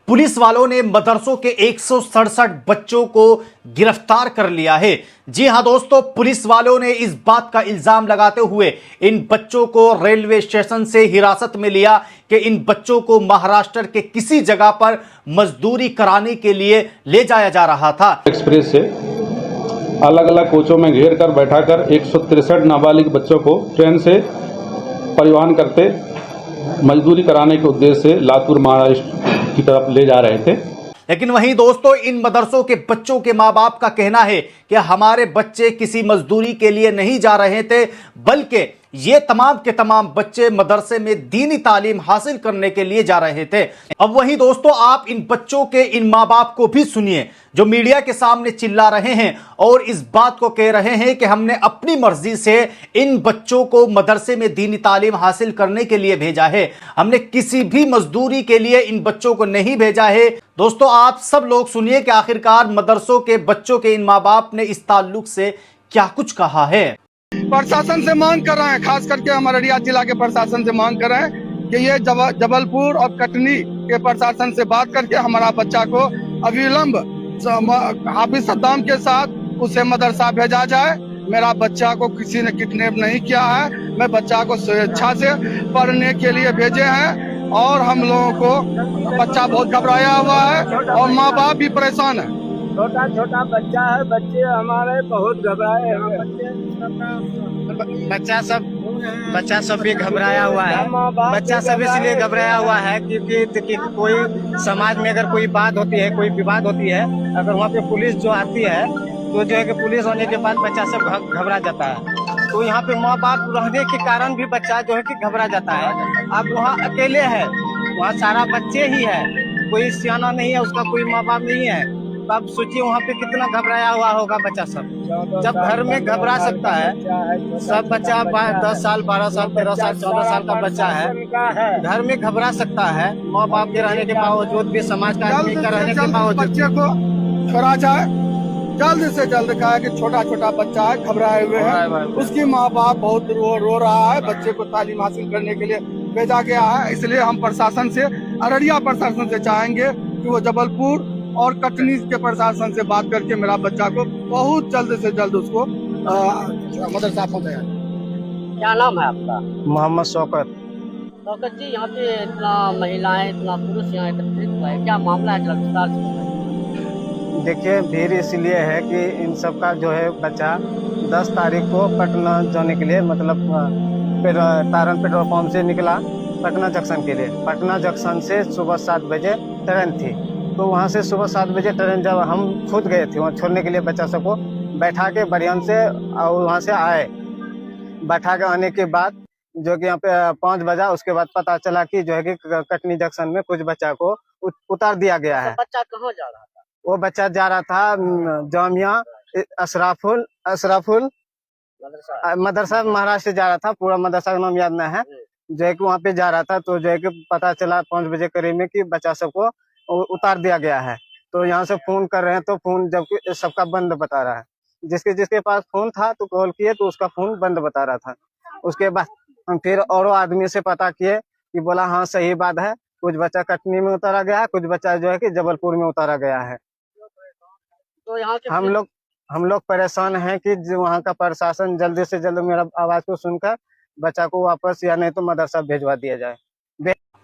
Police वालों ने मदरसों के 167 बच्चों को गिरफ्तार कर लिया है। जी हां दोस्तों, पुलिस वालों ने इस बात का इल्जाम लगाते हुए इन बच्चों को रेलवे स्टेशन से हिरासत में लिया कि इन बच्चों को महाराष्ट्र के किसी जगह पर मजदूरी कराने के लिए ले जाया जा रहा था। एक्सप्रेस से अलग अलग कोचों में घेर कर बैठाकर 163 नाबालिग बच्चों को ट्रेन से परिवहन करते मजदूरी कराने के उद्देश्य से लातूर महाराष्ट्र की तरफ ले जा रहे थे। लेकिन वहीं दोस्तों, इन मदरसों के बच्चों के माँ बाप का कहना है कि हमारे बच्चे किसी मजदूरी के लिए नहीं जा रहे थे, बल्कि ये तमाम के तमाम बच्चे मदरसे में दीनी तालीम हासिल करने के लिए जा रहे थे। अब वहीं दोस्तों, आप इन बच्चों के इन माँ बाप को भी सुनिए जो मीडिया के सामने चिल्ला रहे हैं और इस बात को कह रहे हैं कि हमने अपनी मर्जी से इन बच्चों को मदरसे में दीनी तालीम हासिल करने के लिए भेजा है, हमने किसी भी मजदूरी के लिए इन बच्चों को नहीं भेजा है। दोस्तों, आप सब लोग सुनिए कि आखिरकार मदरसों के बच्चों के इन माँ बाप ने इस ताल्लुक से क्या कुछ कहा है। प्रशासन से मांग कर रहे हैं, खास करके हमारे अररिया जिला के प्रशासन से मांग कर रहे हैं कि ये जबलपुर और कटनी के प्रशासन से बात करके हमारा बच्चा को अविलंब हाफिज सद्दाम के साथ उसे मदरसा भेजा जाए। मेरा बच्चा को किसी ने किडनैप नहीं किया है, मैं बच्चा को स्वेच्छा से पढ़ने के लिए भेजे हैं और हम लोगों को बच्चा बहुत घबराया हुआ है और माँ बाप भी परेशान है। छोटा छोटा बच्चा है, बच्चे हमारे बहुत घबराए हैं। बच्चा सब भी घबराया हुआ है। बच्चा सब इसलिए घबराया हुआ है क्योंकि कोई समाज में अगर कोई बात होती है, कोई विवाद होती है, अगर वहाँ पे पुलिस जो आती है तो जो है कि पुलिस होने के बाद बच्चा सब घबरा जाता है। तो यहाँ पे माँ बाप रहने के कारण भी बच्चा जो है कि घबरा जाता है। अब वहाँ अकेले है, वहाँ सारा बच्चे ही है, कोई सियाना नहीं है, उसका कोई माँ बाप नहीं है। तो आप सोचिए वहाँ पे कितना घबराया हुआ होगा बच्चा सब। जब घर में घबरा सकता है, सब बच्चा 10 साल 12 साल 13 साल 14 साल का बच्चा है, घर में घबरा सकता है, माँ बाप के रहने के बावजूद भी, समाज का आदमी का रहने के बावजूद। बच्चे को छोड़ा जाए, जल्द से जल्द। कहा है कि छोटा छोटा बच्चा है, घबराए हुए है, उसकी माँ बाप बहुत रो रहा है, बच्चे को तालीम हासिल करने के लिए भेजा गया है। इसलिए हम प्रशासन से, अररिया प्रशासन से चाहेंगे कि वो जबलपुर और कटनी के प्रशासन से बात करके मेरा बच्चा को बहुत जल्द से जल्द उसको मदरसा पहुंचाया। क्या नाम है आपका? मोहम्मद शौकत। शौकत जी, यहाँ पे इतना महिलाएं, इतना पुरुष यहाँ एकत्रित हुआ है, क्या मामला है? जरा विस्तार से बताइए। देखिए, भीड़ इसलिए है कि इन सब का जो है बच्चा 10 तारीख को पटना जाने के लिए, मतलब तारन पेट्रोल पंप से निकला पटना जंक्शन के लिए। पटना जंक्शन से सुबह 7 बजे ट्रेन थी, तो वहाँ से सुबह 7 बजे ट्रेन, जब हम खुद गए थे वहाँ छोड़ने के लिए बच्चा सबको बैठा के बढ़िया से, और वहाँ से आए, बैठा के आने के बाद जो कि यहाँ पे 5 बजा, उसके बाद पता चला कि जो है कि कटनी जंक्शन में कुछ बच्चा को उतार दिया गया है। तो बच्चा कहाँ जा रहा था? वो बच्चा जा रहा था जामिया अशराफुल मदरसा महाराष्ट्र जा रहा था, पूरा मदरसा का नाम याद नहीं है। जो है कि वहाँ पे जा रहा था, तो जो है कि पता चला 5 बजे करीब में कि बच्चा सबको उतार दिया गया है। तो यहाँ से फोन कर रहे हैं, तो फोन जबकि सबका बंद बता रहा है। जिसके पास फोन था तो कॉल किए तो उसका फोन बंद बता रहा था। उसके बाद हम फिर और आदमी से पता किए कि बोला हाँ सही बात है, कुछ बच्चा कटनी में उतारा गया है, कुछ बच्चा जो है कि जबलपुर में उतारा गया है। तो यहाँ के हम लोग परेशान हैं कि वहाँ का प्रशासन जल्दी से जल्द मेरा आवाज को सुनकर बच्चा को वापस या नहीं तो मदरसा भेजवा दिया जाए।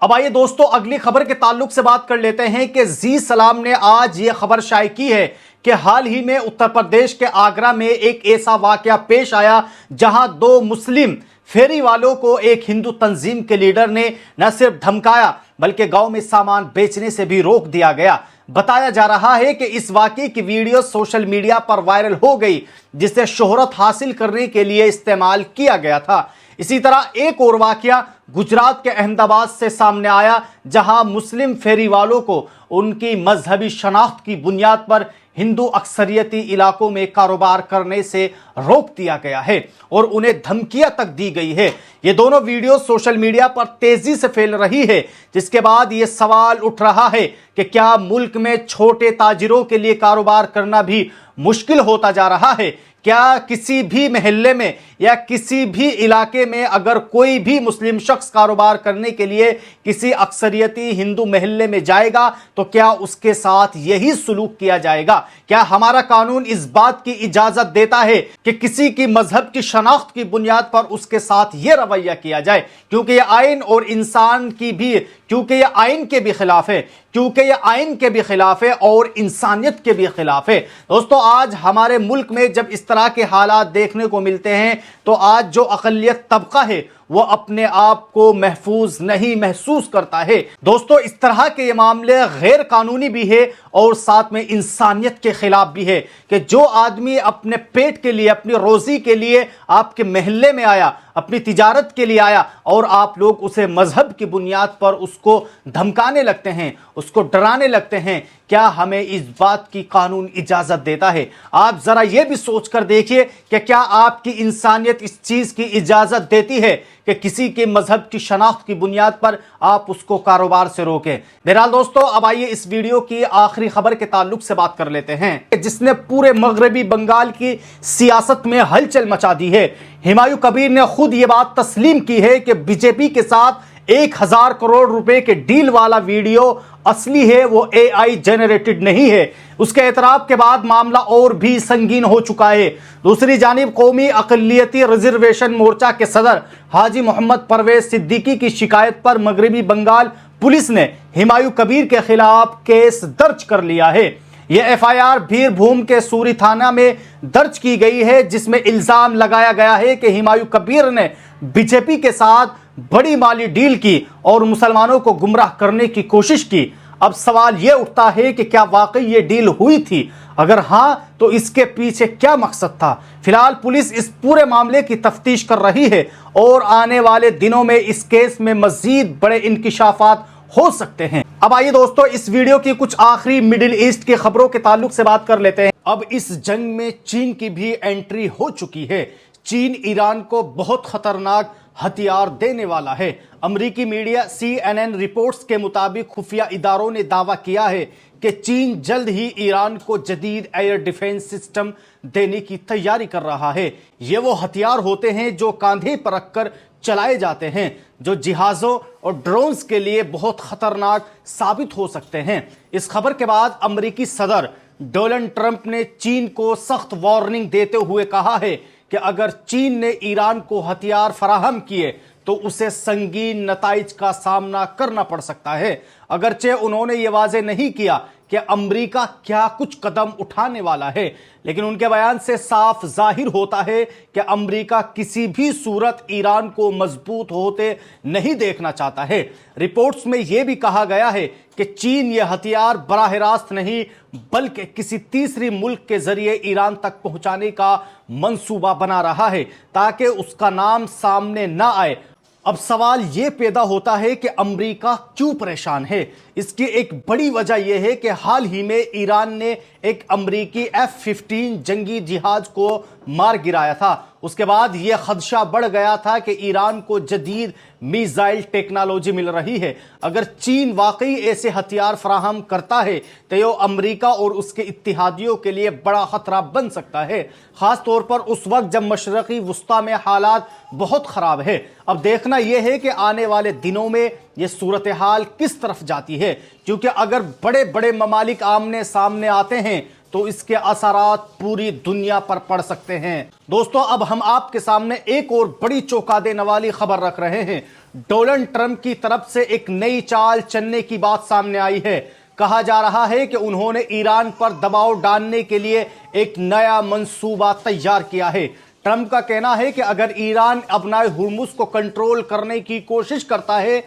अब आइए दोस्तों, अगली खबर के ताल्लुक से बात कर लेते हैं कि जी सलाम ने आज ये खबर शाये की है कि हाल ही में उत्तर प्रदेश के आगरा में एक ऐसा वाकया पेश आया जहां 2 मुस्लिम फेरी वालों को एक हिंदू तंजीम के लीडर ने न सिर्फ धमकाया बल्कि गांव में सामान बेचने से भी रोक दिया गया। बताया जा रहा है कि इस वाकये की वीडियो सोशल मीडिया पर वायरल हो गई, जिसे शोहरत हासिल करने के लिए इस्तेमाल किया गया था। इसी तरह एक और वाकया गुजरात के अहमदाबाद से सामने आया, जहां मुस्लिम फेरी वालों को उनकी मजहबी शनाख्त की बुनियाद पर हिंदू अक्सरियती इलाकों में कारोबार करने से रोक दिया गया है और उन्हें धमकियां तक दी गई है। ये दोनों वीडियो सोशल मीडिया पर तेजी से फैल रही है, जिसके बाद ये सवाल उठ रहा है कि क्या मुल्क में छोटे ताजिरों के लिए कारोबार करना भी मुश्किल होता जा रहा है? क्या किसी भी महल्ले में या किसी भी इलाके में अगर कोई भी मुस्लिम शख्स कारोबार करने के लिए किसी अक्सरियती हिंदू महल्ले में जाएगा तो क्या उसके साथ यही सलूक किया जाएगा? क्या हमारा कानून इस बात की इजाजत देता है कि किसी की मजहब की शनाख्त की बुनियाद पर उसके साथ यह रवैया किया जाए? क्योंकि यह आइन और इंसान की भी, क्योंकि यह आइन के भी खिलाफ है, क्योंकि यह आइन के भी खिलाफ है और इंसानियत के भी खिलाफ है। दोस्तों, आज हमारे मुल्क में जब इस तरह के हालात देखने को मिलते हैं तो आज जो अक़लियत तबका है वो अपने आप को महफूज नहीं महसूस करता है। दोस्तों, इस तरह के ये मामले गैर कानूनी भी है और साथ में इंसानियत के खिलाफ भी है कि जो आदमी अपने पेट के लिए, अपनी रोजी के लिए आपके महल्ले में आया, अपनी तिजारत के लिए आया और आप लोग उसे मजहब की बुनियाद पर उसको धमकाने लगते हैं, उसको डराने लगते हैं, क्या हमें इस बात की कानून इजाजत देता है? आप जरा यह भी सोच कर देखिए कि क्या आपकी इंसानियत इस चीज की इजाजत देती है कि किसी के मजहब की शनाख्त की बुनियाद पर आप उसको कारोबार से रोकें? बहरहाल दोस्तों, अब आइए इस वीडियो की आखिरी खबर के ताल्लुक से बात कर लेते हैं जिसने पूरे मगरबी बंगाल की सियासत में हलचल मचा दी है। हुमायूं कबीर ने खुद ये बात तस्लीम की है कि बीजेपी के साथ 1000 करोड़ रुपए के डील वाला वीडियो असली है, वो AI जनरेटेड नहीं है। उसके एतराफ के बाद मामला और भी संगीन हो चुका है। दूसरी जानिब कौमी अक़लियती रिजर्वेशन मोर्चा के सदर हाजी मोहम्मद परवेज सिद्दीकी की शिकायत पर मगरबी बंगाल पुलिस ने हुमायूं कबीर के खिलाफ केस दर्ज कर लिया है। यह FIR बीरभूम के सूरी थाना में दर्ज की गई है, जिसमें इल्जाम लगाया गया है कि हुमायूं कबीर ने बीजेपी के साथ बड़ी माली डील की और मुसलमानों को गुमराह करने की कोशिश की। अब सवाल यह उठता है कि क्या वाकई ये डील हुई थी? अगर हां तो इसके पीछे क्या मकसद था? फिलहाल पुलिस इस पूरे मामले की तफ्तीश कर रही है और आने वाले दिनों में इस केस में मजीद बड़े इंकिशाफात हो सकते हैं। अब आइए दोस्तों, इस वीडियो की कुछ आखिरी मिडिल ईस्ट की खबरों के ताल्लुक से बात कर लेते हैं। अब इस जंग में चीन की भी एंट्री हो चुकी है। चीन ईरान को बहुत खतरनाक हथियार देने वाला है। अमेरिकी मीडिया CNN रिपोर्ट्स के मुताबिक खुफिया इदारों ने दावा किया है कि चीन जल्द ही ईरान को जदीद एयर डिफेंस सिस्टम देने की तैयारी कर रहा है। ये वो हथियार होते हैं जो कांधे पर रखकर चलाए जाते हैं, जो जहाज़ों और ड्रोन्स के लिए बहुत खतरनाक साबित हो सकते हैं। इस खबर के बाद अमेरिकी सदर डोनाल्ड ट्रंप ने चीन को सख्त वार्निंग देते हुए कहा है कि अगर चीन ने ईरान को हथियार फराहम किए तो उसे संगीन नताइज का सामना करना पड़ सकता है। अगरचे उन्होंने ये वाजे नहीं किया कि अमेरिका क्या कुछ कदम उठाने वाला है, लेकिन उनके बयान से साफ जाहिर होता है कि अमेरिका किसी भी सूरत ईरान को मजबूत होते नहीं देखना चाहता है। रिपोर्ट्स में यह भी कहा गया है कि चीन यह हथियार बराह रास्त नहीं बल्कि किसी तीसरी मुल्क के जरिए ईरान तक पहुंचाने का मंसूबा बना रहा है ताकि उसका नाम सामने ना आए। अब सवाल यह पैदा होता है कि अमेरिका क्यों परेशान है? इसकी एक बड़ी वजह यह है कि हाल ही में ईरान ने एक अमेरिकी F-15 जंगी जहाज को मार गिराया था। उसके बाद यह खदशा बढ़ गया था कि ईरान को जदीद मिसाइल टेक्नोलॉजी मिल रही है। अगर चीन वाकई ऐसे हथियार फराहम करता है तो यह अमेरिका और उसके इत्तेहादियों के लिए बड़ा खतरा बन सकता है, खास तौर पर उस वक्त जब मशरकी वुस्ता में हालात बहुत खराब है। अब देखना यह है कि आने वाले दिनों में यह सूरत हाल किस तरफ जाती है, क्योंकि अगर बड़े बड़े ममालिक आमने सामने आते हैं तो इसके असरात पूरी दुनिया पर पड़ सकते हैं। दोस्तों, अब हम आपके सामने एक और बड़ी चौंका देने वाली खबर रख रहे हैं। डोनाल्ड ट्रंप की तरफ से एक नई चाल चलने की बात सामने आई है। कहा जा रहा है कि उन्होंने ईरान पर दबाव डालने के लिए एक नया मंसूबा तैयार किया है। ट्रंप का कहना है कि अगर ईरान अपनाए हुर्मुज को कंट्रोल करने की कोशिश करता है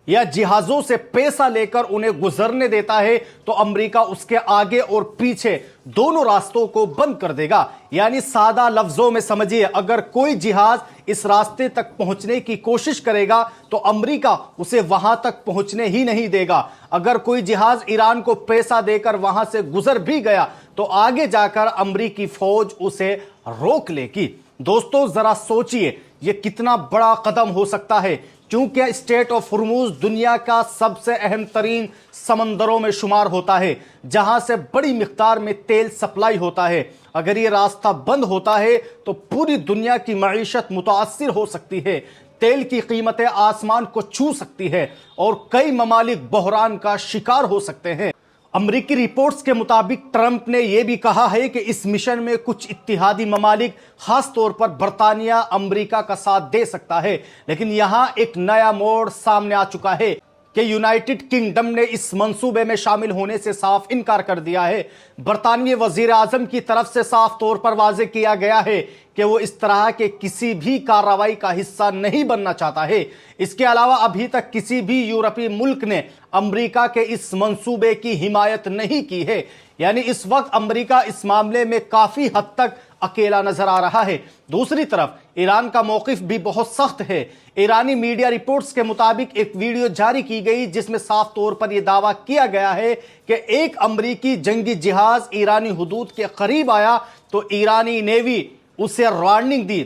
या जहाजों से पैसा लेकर उन्हें गुजरने देता है तो अमेरिका उसके आगे और पीछे दोनों रास्तों को बंद कर देगा। यानी सादा लफ्जों में समझिए, अगर कोई जहाज इस रास्ते तक पहुंचने की कोशिश करेगा तो अमेरिका उसे वहां तक पहुंचने ही नहीं देगा। अगर कोई जहाज ईरान को पैसा देकर वहां से गुजर भी गया तो आगे जाकर अमेरिकी फौज उसे रोक लेगी। दोस्तों, जरा सोचिए, ये कितना बड़ा कदम हो सकता है, क्योंकि स्ट्रेट ऑफ हुर्मुज दुनिया का सबसे अहम तरीन समंदरों में शुमार होता है, जहां से बड़ी मिकदार में तेल सप्लाई होता है। अगर ये रास्ता बंद होता है तो पूरी दुनिया की मईशत मुतासिर हो सकती है, तेल की कीमतें आसमान को छू सकती है और कई ममालिक बहरान का शिकार हो सकते हैं। अमरीकी रिपोर्ट्स के मुताबिक ट्रंप ने यह भी कहा है कि इस मिशन में कुछ इत्तेहादी ममालिक, खास तौर पर बरतानिया, अमरीका का साथ दे सकता है। लेकिन यहां एक नया मोड़ सामने आ चुका है कि यूनाइटेड किंगडम ने इस मंसूबे में शामिल होने से साफ इनकार कर दिया है। बरतानवी वजीर आजम की तरफ से साफ तौर पर वाजे किया गया है कि वो इस तरह के किसी भी कार्रवाई का हिस्सा नहीं बनना चाहता है। इसके अलावा अभी तक किसी भी यूरोपीय मुल्क ने अमेरिका के इस मंसूबे की हिमायत नहीं की है। यानी इस वक्त अमेरिका इस मामले में काफी हद तक अकेला नजर आ रहा है। दूसरी तरफ ईरान का मौकिफ भी बहुत सख्त है। ईरानी मीडिया रिपोर्ट्स के मुताबिक एक वीडियो जारी की गई जिसमें साफ तौर पर यह दावा किया गया है कि एक अमेरिकी जंगी जहाज ईरानी हुदूद के करीब आया तो ईरानी नेवी उसे वार्निंग दी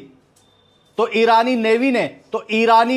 तो ईरानी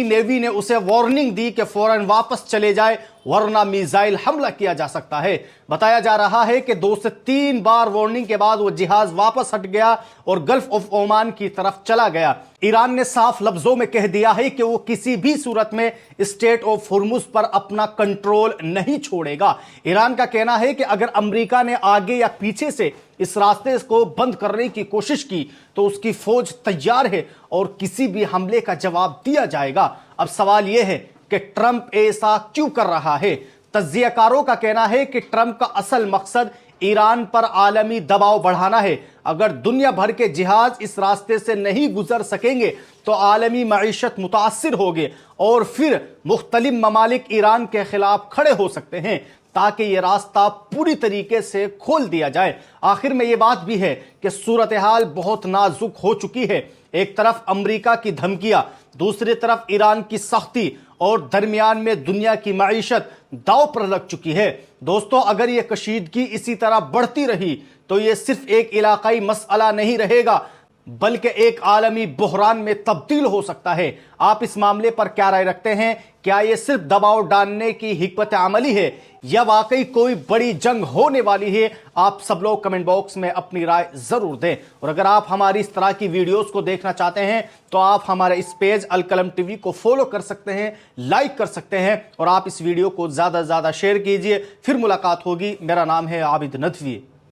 नेवी ने उसे वार्निंग दी कि फौरन वापस चले जाए वरना मिसाइल हमला किया जा सकता है। बताया जा रहा है कि 2 से 3 बार वार्निंग के बाद वो जहाज वापस हट गया और गल्फ ऑफ ओमान की तरफ चला गया। ईरान ने साफ लफ्जों में कह दिया है कि वो किसी भी सूरत में स्ट्रेट ऑफ हुर्मुज पर अपना कंट्रोल नहीं छोड़ेगा। ईरान का कहना है कि अगर अमेरिका ने आगे या पीछे से इस रास्ते को बंद करने की कोशिश की तो उसकी फौज तैयार है और किसी भी हमले का जवाब दिया जाएगा। अब सवाल यह है कि ट्रंप ऐसा क्यों कर रहा है? तज्जियाकारों का कहना है कि ट्रंप का असल मकसद ईरान पर आलमी दबाव बढ़ाना है। अगर दुनिया भर के जहाज इस रास्ते से नहीं गुजर सकेंगे तो आलमी मईशत मुतासिर होगी और फिर मुख्तलिफ ममालिक ईरान के खिलाफ खड़े हो सकते हैं ताकि यह रास्ता पूरी तरीके से खोल दिया जाए। आखिर में यह बात भी है कि सूरत हाल बहुत नाजुक हो चुकी है। एक तरफ अमेरिका की धमकियां, दूसरी तरफ ईरान की सख्ती और दरमियान में दुनिया की मईशत दांव पर लग चुकी है। दोस्तों, अगर यह कशीदगी इसी तरह बढ़ती रही तो यह सिर्फ एक इलाकाई मसला नहीं रहेगा बल्कि एक आलमी बहरान में तब्दील हो सकता है। आप इस मामले पर क्या राय रखते हैं? क्या यह सिर्फ दबाव डालने की हिकमत अमली है या वाकई कोई बड़ी जंग होने वाली है? आप सब लोग कमेंट बॉक्स में अपनी राय जरूर दें। और अगर आप हमारी इस तरह की वीडियोस को देखना चाहते हैं तो आप हमारे इस पेज अलकलम टीवी को फॉलो कर सकते हैं, लाइक कर सकते हैं और आप इस वीडियो को ज्यादा से ज्यादा शेयर कीजिए। फिर मुलाकात होगी। मेरा नाम है आबिद नदवी।